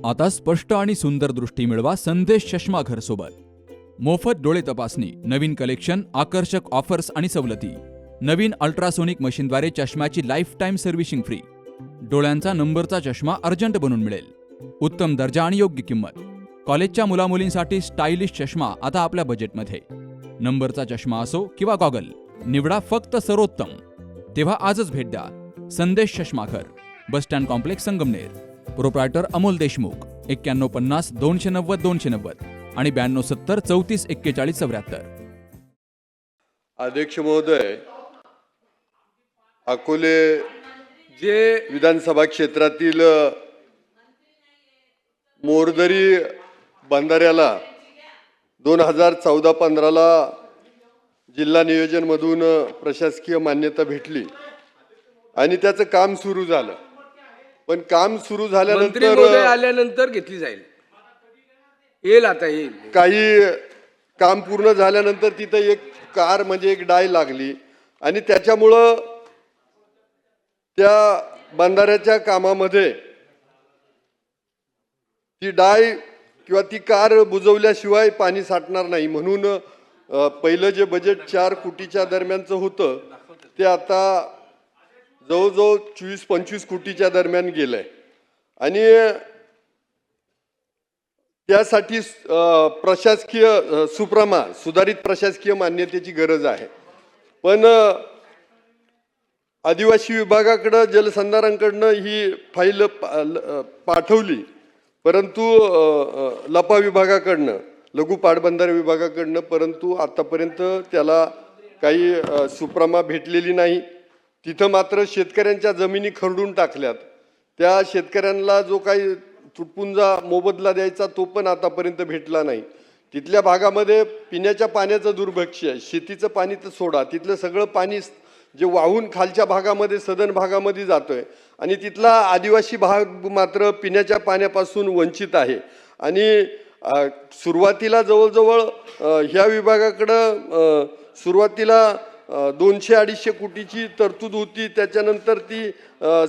आता स्पष्ट आणि सुंदर दृष्टी मिळवा संदेश चष्मा घर सोबत। मोफत डोळे तपासणी, नवीन कलेक्शन, आकर्षक ऑफर्स आणि सवलती। नवीन अल्ट्रासोनिक मशीनद्वारे चष्म्याची लाईफ टाइम सर्व्हिसिंग फ्री। डोळ्यांचा नंबरचा चष्मा अर्जंट बनून मिळेल। उत्तम दर्जा आणि योग्य किंमत। कॉलेजच्या मुलामुलींसाठी स्टायलिश चष्मा आता आपल्या बजेटमध्ये। नंबरचा चष्मा असो किंवा गॉगल, निवडा फक्त सर्वोत्तम। तेव्हा आजच भेट द्या Sandesh Chashmaghar, bus stand complex, Sangamner. Proprietor Amol Deshmukh, 9150 290 290 आणि 9270 34 41 74। अध्यक्ष महोदय, अकोले जे विधानसभा क्षेत्रातील मोरदरी बंधाऱ्याला 2014-15 ला जिल्हा नियोजन मधून प्रशासकीय मान्यता भेटली आणि त्याचं काम सुरू झालं। पण काम सुरू मंत्री महोदय झाल्यानंतर आल्यानंतर घेतली जाईल, येईल आता येईल। काही काम पूर्ण झाल्यानंतर तिथे एक कार म्हणजे एक डाय लागली आणि त्याच्यामुळं त्या बंधाऱ्याच्या कामामध्ये ती डाय किंवा ती कार बुजवल्याशिवाय पाणी साठणार नाही म्हणून पहिलं जे बजेट 4 कोटीच्या दरम्यानचं होतं ते आता जवळजवळ 24-25 कोटीच्या दरम्यान गेलंय आणि त्यासाठी प्रशासकीय सुधारित प्रशासकीय मान्यतेची गरज आहे। पण आदिवासी विभागाकडे जलसंधारणाकडनं ही फाईल पाठवली, परंतु लपा विभागाकडनं, लघु पाटबंधारे विभागाकडनं, परंतु आतापर्यंत त्याला काही सुप्रमा भेटलेली नाही। तिथं मात्र शेतकऱ्यांच्या जमिनी खरडून टाकल्यात। त्या शेतकऱ्यांना जो काही तुटपुंजा मोबदला द्यायचा तो पण आतापर्यंत भेटला नाही। तिथल्या भागामध्ये पिण्याच्या पाण्याचं दुर्भिक्ष्य आहे। शेतीचं पाणी तर सोडा, तिथलं सगळं पाणी जे वाहून खालच्या भागामध्ये सदन भागामध्ये जातोय आणि तिथला आदिवासी भाग मात्र पिण्याच्या पाण्यापासून वंचित आहे। आणि सुरुवातीला जवळजवळ ह्या विभागाकडं सुरुवातीला 200-250 कोटीची तरतूद होती, त्याच्यानंतर ती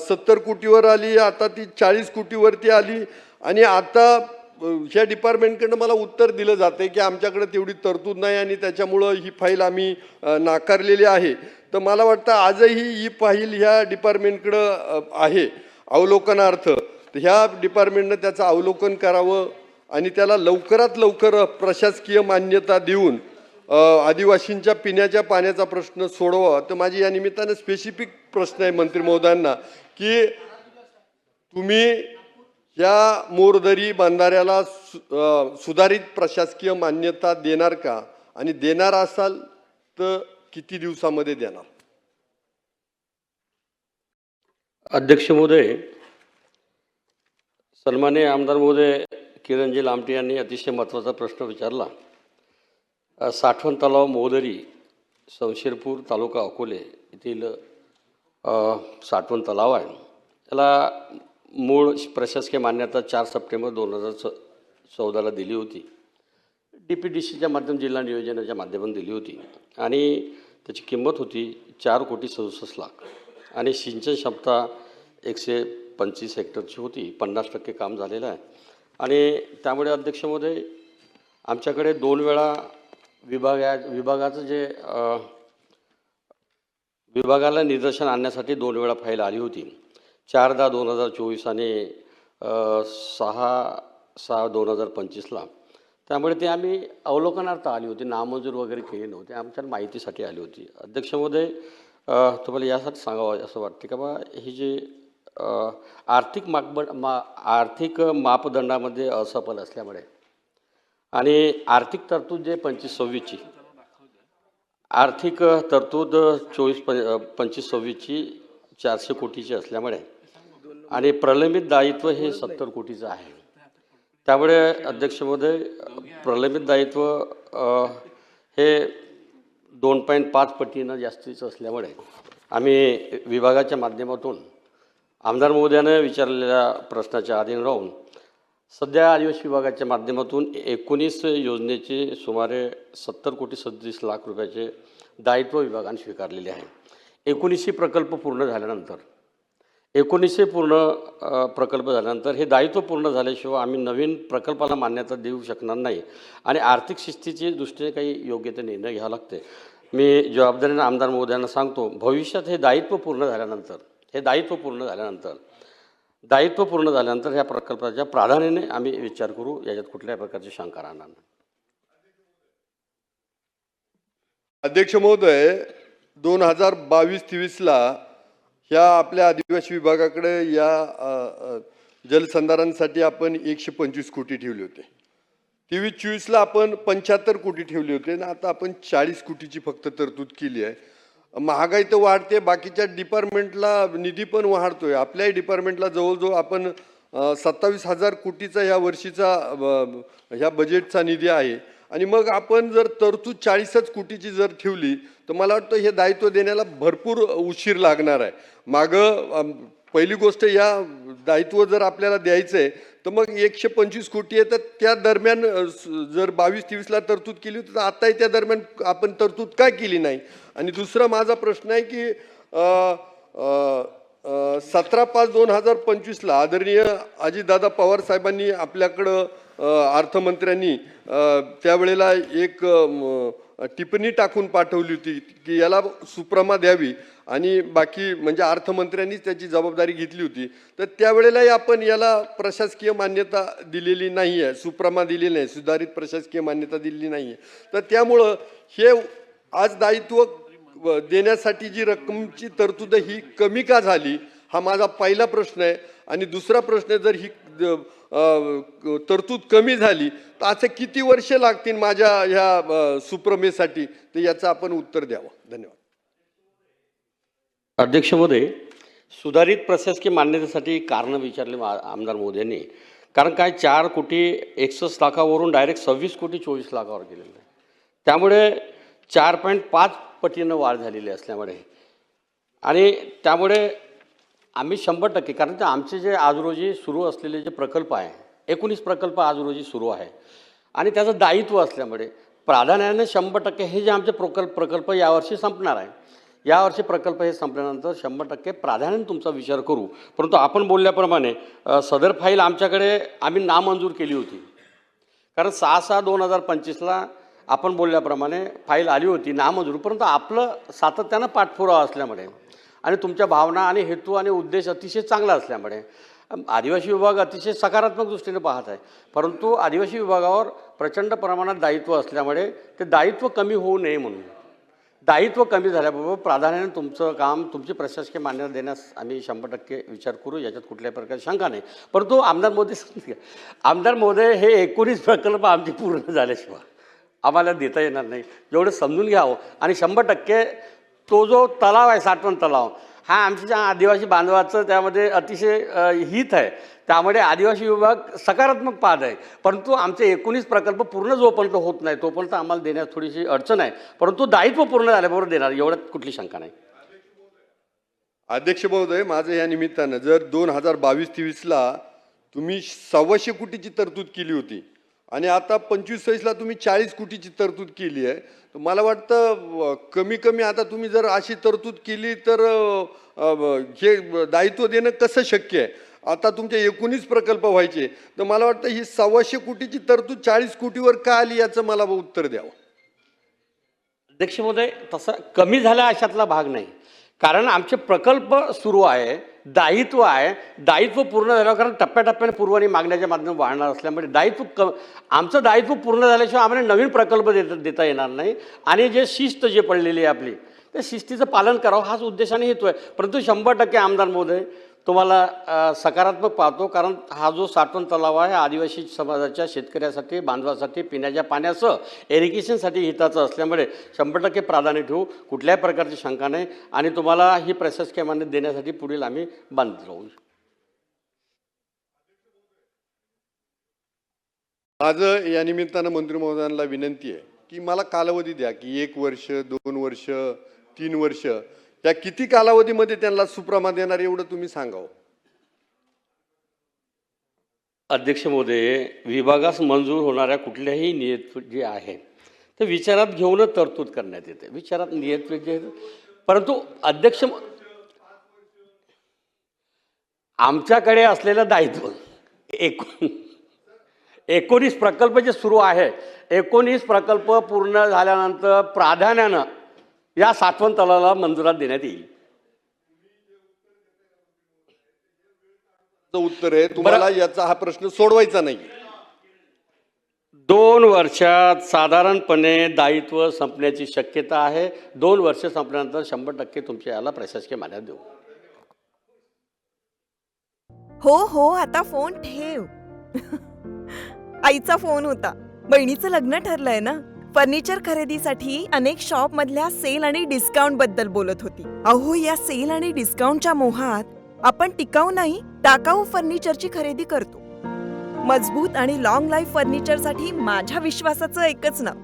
70 कोटीवर आली, आता ती 40 कोटीवरती आली आणि आता ह्या डिपार्टमेंटकडनं मला उत्तर दिलं जाते की आमच्याकडे तेवढी तरतूद नाही आणि त्याच्यामुळं ही फाईल आम्ही नाकारलेली आहे। तर मला वाटतं आजही ही फाईल ह्या डिपार्टमेंटकडं आहे अवलोकनार्थ। तर ह्या डिपार्टमेंटनं त्याचं अवलोकन करावं आणि त्याला लवकरात लवकर प्रशासकीय मान्यता देऊन आदिवासींच्या पिण्याच्या पाण्याचा प्रश्न सोडवा। तर माझी या निमित्तानं स्पेसिफिक प्रश्न आहे मंत्री महोदयांना की तुम्ही या मोरदरी बंधाऱ्याला सुधारित प्रशासकीय मान्यता देणार का, आणि देणार असाल तर किती दिवसामध्ये देणार? अध्यक्ष महोदय, सन्माननीय आमदार महोदय किरणजी लामटे यांनी अतिशय महत्त्वाचा प्रश्न विचारला। साठवण तलाव मोरदरी, शमशेरपूर तालुका अकोले येथील साठवण तलाव आहे। त्याला मूळ प्रशासकीय मान्यता 4 सप्टेंबर 2014ला दिली होती। DPDCच्या माध्यम जिल्हा नियोजनाच्या माध्यमातून दिली होती आणि त्याची किंमत होती 4,67 लाख आणि सिंचन क्षमता 125 हेक्टरची होती। 50% काम झालेलं आहे आणि त्यामुळे अध्यक्ष महोदय आमच्याकडे 2 वेळा विभागाचं जे विभागाला निदर्शन आणण्यासाठी 2 वेळा फाईल आली होती, 4/10/2024 आणि 6/6/2025ला। त्यामुळे ते आम्ही अवलोकनार्थ आली होती, नामंजूर वगैरे केली नव्हती, आमच्या माहितीसाठी आली होती। अध्यक्ष महोदय, तुम्हाला यासाठी सांगावं असं वाटते का बा ही जी आर्थिक मापदंडामध्ये असफल असल्यामुळे आणि आर्थिक तरतूद जे 25-26ची आर्थिक तरतूद 24-25-26ची 400 कोटीची असल्यामुळे आणि प्रलंबित दायित्व हे 70 कोटीचं आहे। त्यामुळे अध्यक्ष महोदय प्रलंबित दायित्व हे 2.5 पटीनं जास्तीचं असल्यामुळे आम्ही विभागाच्या माध्यमातून आमदार महोदयाने विचारलेल्या प्रश्नाच्या अधीन राहून सध्या आदिवासी विभागाच्या माध्यमातून 19 योजनेचे सुमारे 70,37 रुपयाचे दायित्व विभागाने स्वीकारलेले आहे। 19 प्रकल्प पूर्ण झाल्यानंतर 1900 पूर्ण प्रकल्प झाल्यानंतर हे दायित्व पूर्ण झाल्याशिवाय आम्ही नवीन प्रकल्पाला मान्यता देऊ शकणार नाही आणि आर्थिक शिस्तीची दृष्टीने काही योग्य ते निर्णय घ्यावा लागते. मी जबाबदारीने आमदार महोदयांना सांगतो, भविष्यात हे दायित्व पूर्ण झाल्यानंतर ह्या प्रकल्पाच्या प्राधान्याने आम्ही विचार करू, याच्यात कुठल्याही प्रकारची शंका राहणार नाही. अध्यक्ष महोदय, 2022-23ला ह्या आपल्या आदिवासी विभागाकडे या जलसंधारणासाठी आपण 125 कोटी ठेवले होते. 23-24ला आपण 75 कोटी ठेवले होते आणि आता आपण 40 कोटीची फक्त तरतूद केली आहे. महागाई तर वाढते, बाकीच्या डिपार्टमेंटला निधी पण वाढतोय. आपल्याही डिपार्टमेंटला जवळजवळ आपण 27,000 कोटीचा ह्या वर्षीचा ह्या बजेटचा निधी आहे आणि मग आपण जर तरतूद 40च कोटीची जर ठेवली तर मला वाटतं हे दायित्व देण्याला भरपूर उशीर लागणार आहे. मागं पहिली गोष्ट, या दायित्व जर आपल्याला द्यायचं आहे तर मग 125 कोटी आहे, तर त्या दरम्यान जर 22-23ला तरतूद केली होती तर आताही त्या दरम्यान आपण तरतूद काय केली नाही. आणि दुसरा माझा प्रश्न आहे की 17/5/2025ला आदरणीय अजितदादा पवार साहेबांनी आपल्याकडं अर्थमंत्र्यांनी त्यावेळेला एक टिप्पणी टाकून पाठवली होती की याला सुप्रमा द्यावी आणि बाकी म्हणजे अर्थमंत्र्यांनीच त्याची जबाबदारी घेतली होती. तर त्यावेळेलाही आपण याला प्रशासकीय मान्यता दिलेली नाही आहे, सुप्रमा दिलेली नाही, सुधारित प्रशासकीय मान्यता दिलेली नाही आहे. तर त्यामुळं हे आज दायित्व देण्यासाठी जी रक्कमची तरतूद ही कमी का झाली, हा माझा पहिला प्रश्न आहे. आणि दुसरा प्रश्न, जर ही तरतूद कमी झाली तर असे किती वर्ष लागतील माझ्या ह्या सुप्रमेसाठी, तर याचं आपण उत्तर द्यावं. धन्यवाद. अध्यक्ष महोदय, सुधारित प्रशासकीय मान्यतेसाठी कारणं विचारले आमदार महोदयांनी. कारण काय 4,61,00,000 डायरेक्ट 26,24,00,000 गेलेलं आहे. त्यामुळे 4.5 पटीनं वाढ झालेली असल्यामुळे आणि त्यामुळे आम्ही 100%, कारण ते आमचे जे आज रोजी सुरू असलेले जे प्रकल्प आहे, 19 प्रकल्प आज रोजी सुरू आहे आणि त्याचं दायित्व असल्यामुळे प्राधान्याने 100% हे जे आमचे प्रकल्प यावर्षी संपणार आहे. यावर्षी प्रकल्प हे संपल्यानंतर 100% प्राधान्याने तुमचा विचार करू. परंतु आपण बोलल्याप्रमाणे सदर फाईल आमच्याकडे आम्ही नामंजूर केली होती. कारण 6/6/2025ला आपण बोलल्याप्रमाणे फाईल आली होती नामंजूर, परंतु आपलं सातत्यानं पाठपुरावा असल्यामुळे आणि तुमच्या भावना आणि हेतू आणि उद्देश अतिशय चांगला असल्यामुळे आदिवासी विभाग अतिशय सकारात्मक दृष्टीने पाहत आहे. परंतु आदिवासी विभागावर प्रचंड प्रमाणात दायित्व असल्यामुळे ते दायित्व कमी होऊ नये म्हणून दायित्व कमी झाल्याबरोबर प्राधान्याने तुमचं काम, तुमची प्रशासकीय मान्यता देण्यास आम्ही 100% विचार करू, याच्यात कुठल्याही प्रकारची शंका नाही. परंतु आमदार महोदय हे 19 प्रकल्प आमचे पूर्ण झाल्याशिवाय आम्हाला देता येणार नाही, जेवढं समजून घ्यावं. आणि 100% तो जो तलाव आहे, साठवण तलाव, हा आमच्या आदिवासी बांधवाचं त्यामध्ये अतिशय हित आहे. त्यामुळे आदिवासी विभाग सकारात्मक पाहत आहे. परंतु आमचे 19 प्रकल्प पूर्ण जोपर्यंत होत नाही तोपर्यंत आम्हाला देण्यास थोडीशी अडचण आहे. परंतु दायित्व पूर्ण झाल्याबरोबर देणार, एवढ्यात कुठली शंका नाही. अध्यक्ष महोदय, माझं या निमित्तानं, जर 2022-23ला तुम्ही 125 कोटीची तरतूद केली होती आणि आता 25-26ला तुम्ही 40 कोटीची तरतूद केली आहे, तर मला वाटतं कमी कमी आता तुम्ही जर अशी तरतूद केली तर हे दायित्व देणं कसं शक्य आहे. आता तुमचे 19 प्रकल्प व्हायचे, तर मला वाटतं ही 125 कोटीची तरतूद 40 कोटीवर का आली, याचं मला उत्तर द्यावं. अध्यक्ष महोदय, तसं कमी झाला अशातला भाग नाही. कारण आमचे प्रकल्प सुरू आहे, दायित्व आहे, दायित्व पूर्ण झाल्यावर, कारण टप्प्याटप्प्याने पूर्वनी मागण्याच्या माध्यमातून वाढणार असल्यामुळे आमचं दायित्व पूर्ण झाल्याशिवाय आम्हाला नवीन प्रकल्प देता येणार नाही. आणि जे शिस्त जे पडलेली आहे आपली, त्या शिस्तीचं पालन करावं हाच उद्देशाने हेतू आहे. परंतु 100% आमदार महोदय तुम्हाला सकारात्मक पाहतो, कारण हा जो साठवण तलाव आहे आदिवासी समाजाच्या शेतकऱ्यासाठी, बांधवासाठी, पिण्याच्या पाण्याचं इरिगेशनसाठी हिताचं असल्यामुळे 100% प्राधान्य ठेवू, कुठल्याही प्रकारची शंका नाही. आणि तुम्हाला ही प्रशासकीय मान्यता देण्यासाठी पुढील आम्ही बांधत राहू. माझं या निमित्तानं मंत्री महोदयांना विनंती आहे की मला कालावधी द्या की 1 वर्ष, 2 वर्ष, 3 वर्ष, या किती कालावधीमध्ये त्यांना सुप्रमा देणार एवढं तुम्ही सांगावं. अध्यक्ष महोदय, विभागास मंजूर होणाऱ्या कुठल्याही नियत जे आहे ते विचारात घेऊनच तरतूद करण्यात येते. विचारात नियत जे, परंतु अध्यक्ष आमच्याकडे असलेलं दायित्व 19 प्रकल्प जे सुरू आहे, 19 प्रकल्प पूर्ण झाल्यानंतर प्राधान्यानं या साठवण तलावाला मंजुरात देण्यात येईल. उत्तर आहे तुम्हाला याचा हा प्रश्न सोडवायचा नाही. 2 वर्षात साधारणपणे दायित्व संपण्याची शक्यता आहे. 2 वर्ष संपल्यानंतर 100% तुमच्या याला प्रशासकीय मान्यता देऊ. हो आता फोन ठेव. आईचा फोन होता. बहिणीचं लग्न ठरलंय ना, फर्निचर खरेदीसाठी अनेक शॉप मधल्या सेल आणि डिस्काउंट बद्दल बोलत होती. अहो, या सेल आणि डिस्काउंटच्या मोहात आपण टिकाऊ नाही टाकाऊ फर्निचरची खरेदी करतो. मजबूत आणि लॉंग लाईफ फर्निचरसाठी माझ्या विश्वासाचं एकच नाव,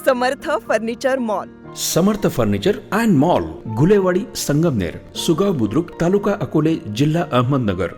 Samarth furniture mall. Samarth furniture and mall, Gulewadi, Sangamner, Sugaon Budruk, taluka Akole, जिल्हा अहमदनगर.